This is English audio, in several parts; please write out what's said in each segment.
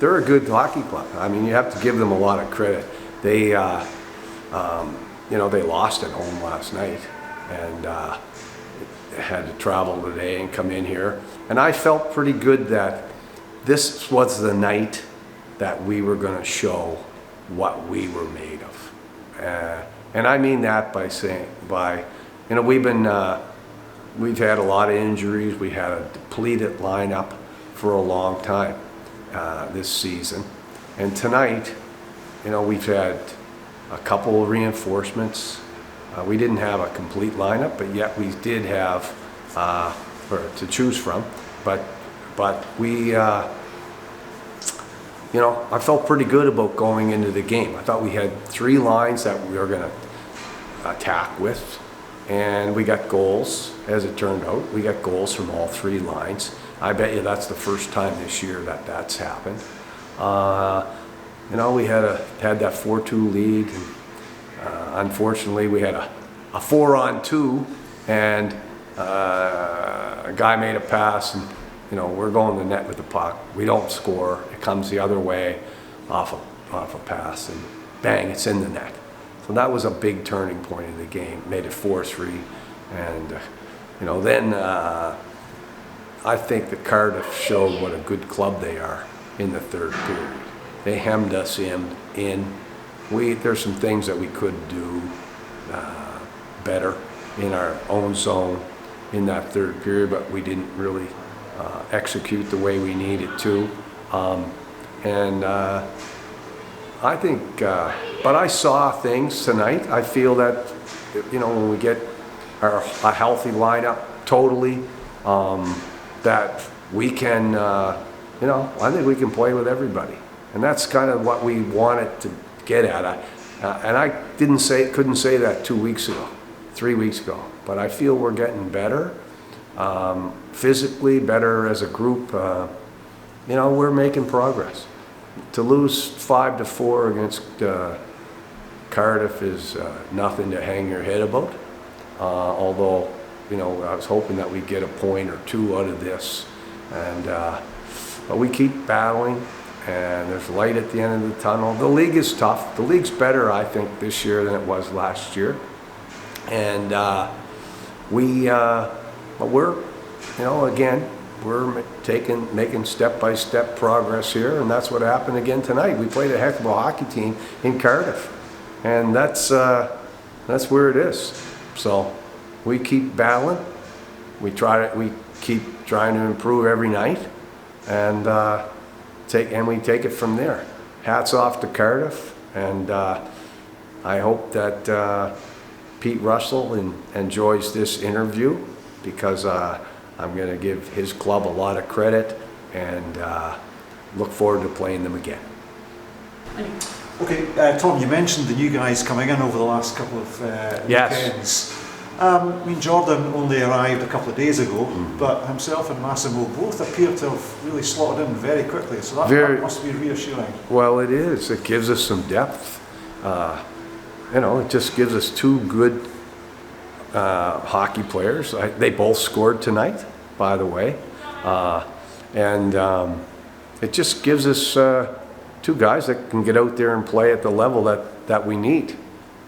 they're a good hockey club. I mean, you have to give them a lot of credit. They, they lost at home last night and had to travel today and come in here. And I felt pretty good that this was the night that we were going to show what we were made of. And I mean that by saying, we've had a lot of injuries. We had a depleted lineup for a long time this season. And tonight, we've had a couple of reinforcements. We didn't have a complete lineup, but yet we did have to choose from. But we, I felt pretty good about going into the game. I thought we had 3 lines that we were going to attack with, and we got goals. As it turned out, we got goals from all 3 lines. I bet you that's the first time this year that that's happened. We had that 4-2 lead. And, unfortunately, we had a 4-on-2, and a guy made a pass, and we're going to the net with the puck. We don't score. It comes the other way off a pass, and bang, it's in the net. So that was a big turning point in the game. Made it 4-3, and then I think the Cardiff showed what a good club they are in the third period. They hemmed us in. There's some things that we could do better in our own zone in that third period, but we didn't really execute the way we needed to. I think, but I saw things tonight. I feel that, when we get a healthy lineup totally, that we can, I think we can play with everybody. And that's kind of what we wanted to get at. And I couldn't say that 2 weeks ago, 3 weeks ago, but I feel we're getting better, physically better as a group. We're making progress. To lose 5-4 against Cardiff is nothing to hang your head about. Although, I was hoping that we'd get a point or 2 out of this. And but we keep battling, and there's light at the end of the tunnel. The league is tough. The league's better, I think, this year than it was last year. And but we're, again, we're making step-by-step progress here, and that's what happened again tonight. We played a heck of a hockey team in Cardiff, and that's where it is. So we keep battling. We keep trying to improve every night, and we take it from there. Hats off to Cardiff, and I hope that Pete Russell enjoys this interview, because I'm going to give his club a lot of credit, and look forward to playing them again. Okay, Tom, you mentioned the new guys coming in over the last couple of weekends. Jordan only arrived a couple of days ago, but himself and Massimo both appear to have really slotted in very quickly, so that must be reassuring. Well, it is. It gives us some depth. It just gives us 2 good hockey players. They both scored tonight, by the way, and it just gives us 2 guys that can get out there and play at the level that we need.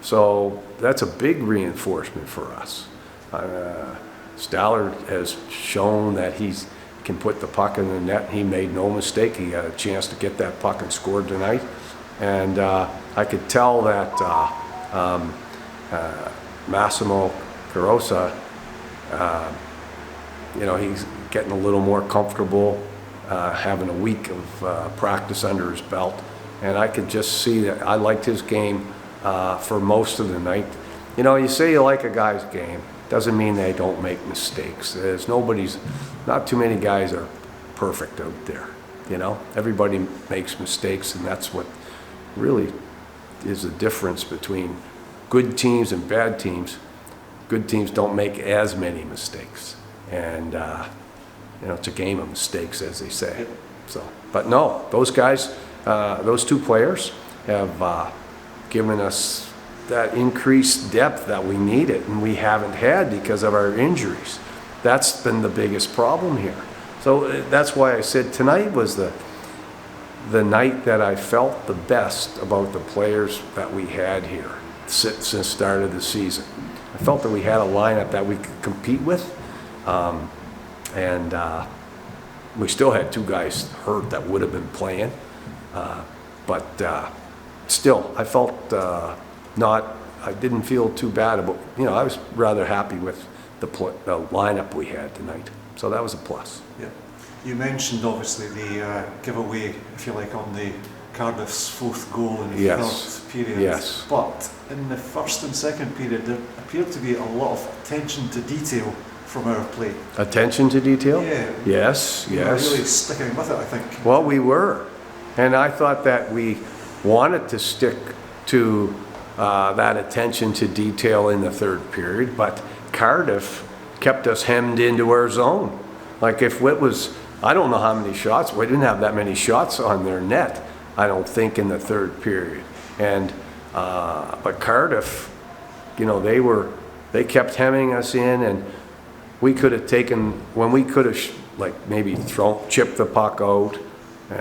So that's a big reinforcement for us. Stallard has shown that he can put the puck in the net. He made no mistake. He got a chance to get that puck and scored tonight, and I could tell that Massimo Carosa, he's getting a little more comfortable, having a week of practice under his belt, and I could just see that I liked his game for most of the night. You say you like a guy's game, doesn't mean they don't make mistakes. Not too many guys are perfect out there. Everybody makes mistakes, and that's what really is the difference between good teams and bad teams. Good teams don't make as many mistakes, and it's a game of mistakes, as they say. So, but no, those guys, those 2 players have given us that increased depth that we needed, and we haven't had because of our injuries. That's been the biggest problem here. So that's why I said tonight was the the night that I felt the best about the players that we had here since the start of the season. I felt that we had a lineup that we could compete with, and we still had 2 guys hurt that would have been playing, but still, I felt I didn't feel too bad about, I was rather happy with the lineup we had tonight, so that was a plus. Yeah. You mentioned obviously the giveaway, if you like, on the Cardiff's 4th goal in the 3rd period. Yes. But in the 1st and 2nd period, there appeared to be a lot of attention to detail from our play. Attention to detail? Yeah. Yes, we yes. were really sticking with it, I think. Well, we were. And I thought that we wanted to stick to that attention to detail in the 3rd period, but Cardiff kept us hemmed into our zone. Like if it was, I don't know how many shots, we didn't have that many shots on their net, I don't think, in the 3rd period. And, but Cardiff, they kept hemming us in, and we could have taken, when we could have maybe chipped the puck out,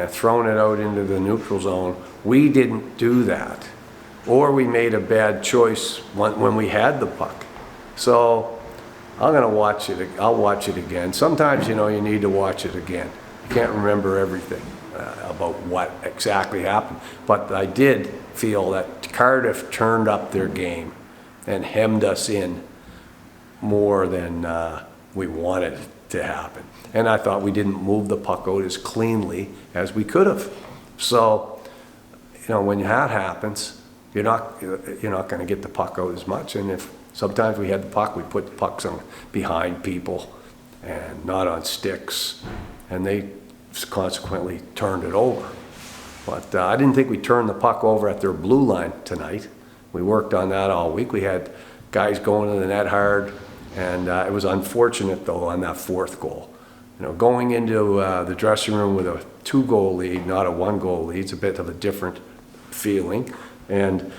thrown it out into the neutral zone, we didn't do that. Or we made a bad choice when we had the puck. So I'm gonna watch it, I'll watch it again. Sometimes, you need to watch it again. You can't remember everything about what exactly happened. But I did feel that Cardiff turned up their game and hemmed us in more than we wanted to happen. And I thought we didn't move the puck out as cleanly as we could have. So, when that happens, you're not going to get the puck out as much. And if sometimes we had the puck, we put the pucks on behind people and not on sticks, and they consequently turned it over. But I didn't think we turned the puck over at their blue line tonight. We worked on that all week. We had guys going to the net hard, and it was unfortunate though on that 4th goal. Going into the dressing room with a 2-goal lead, not a 1-goal lead, it's a bit of a different feeling. And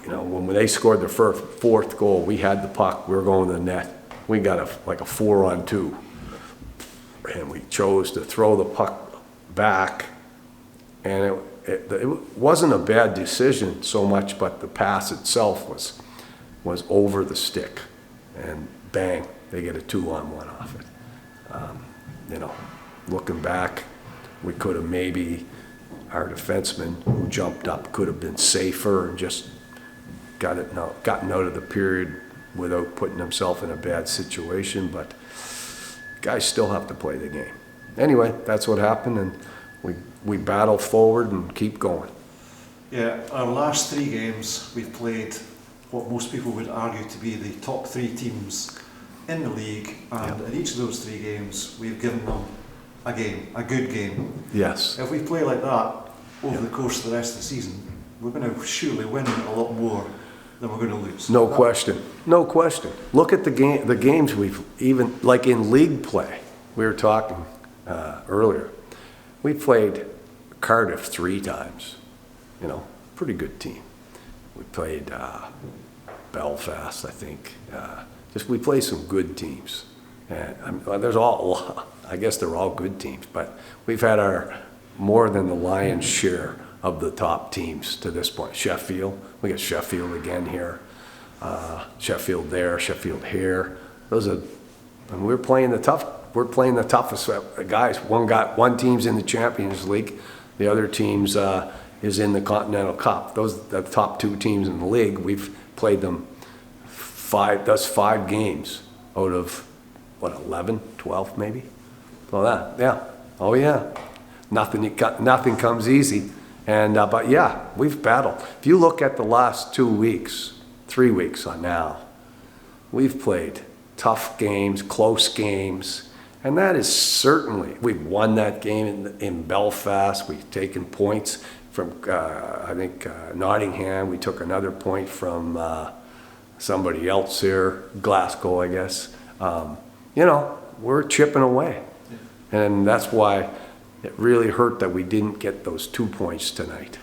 when they scored their 4th goal, we had the puck, we were going to the net. We got a 4-on-2, and we chose to throw the puck back, and it wasn't a bad decision so much, but the pass itself was over the stick, and bang, they get a 2-on-1 off it. Looking back, we could have maybe, our defenseman who jumped up could have been safer and just gotten out of the period without putting himself in a bad situation, but guys still have to play the game. Anyway, that's what happened, and we battle forward and keep going. Yeah, our last 3 games, we've played what most people would argue to be the top 3 teams in the league, and in each of those 3 games, we've given them a game, a good game. Yes. If we play like that over the course of the rest of the season, we're going to surely win a lot more than we're going to lose. No question. No question. Look at the games we've even, like in league play, we were talking earlier. We played Cardiff 3 times, pretty good team. We played Belfast, I think. We play some good teams. And I guess they're all good teams, but we've had more than the lion's share of the top teams to this point. Sheffield, we got Sheffield again here. Sheffield there, Sheffield here. And we're playing the toughest guys. One team's in the Champions League, the other team's is in the Continental Cup. Those are the top 2 teams in the league. We've played them 5 games out of 11, 12 maybe. So oh yeah, nothing comes easy. And but yeah, we've battled. If you look at the last 2 weeks, 3 weeks on now, we've played tough games, close games, and that is certainly, we've won that game in Belfast. We've taken points from I think Nottingham. We took another point from somebody else here, Glasgow, I guess. We're chipping away, and that's why it really hurt that we didn't get those 2 points tonight.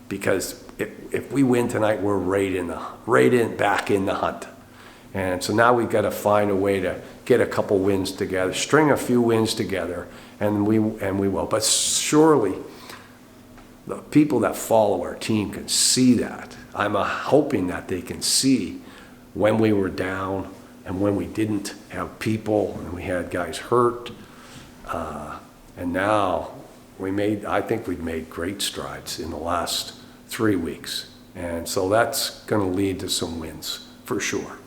Because if we win tonight, we're back in the hunt. And so now we've got to find a way to get a couple wins together, string a few wins together, and we will. But surely the people that follow our team can see that. I'm hoping that they can see when we were down and when we didn't have people and we had guys hurt. And now I think we've made great strides in the last 3 weeks. And so that's going to lead to some wins for sure.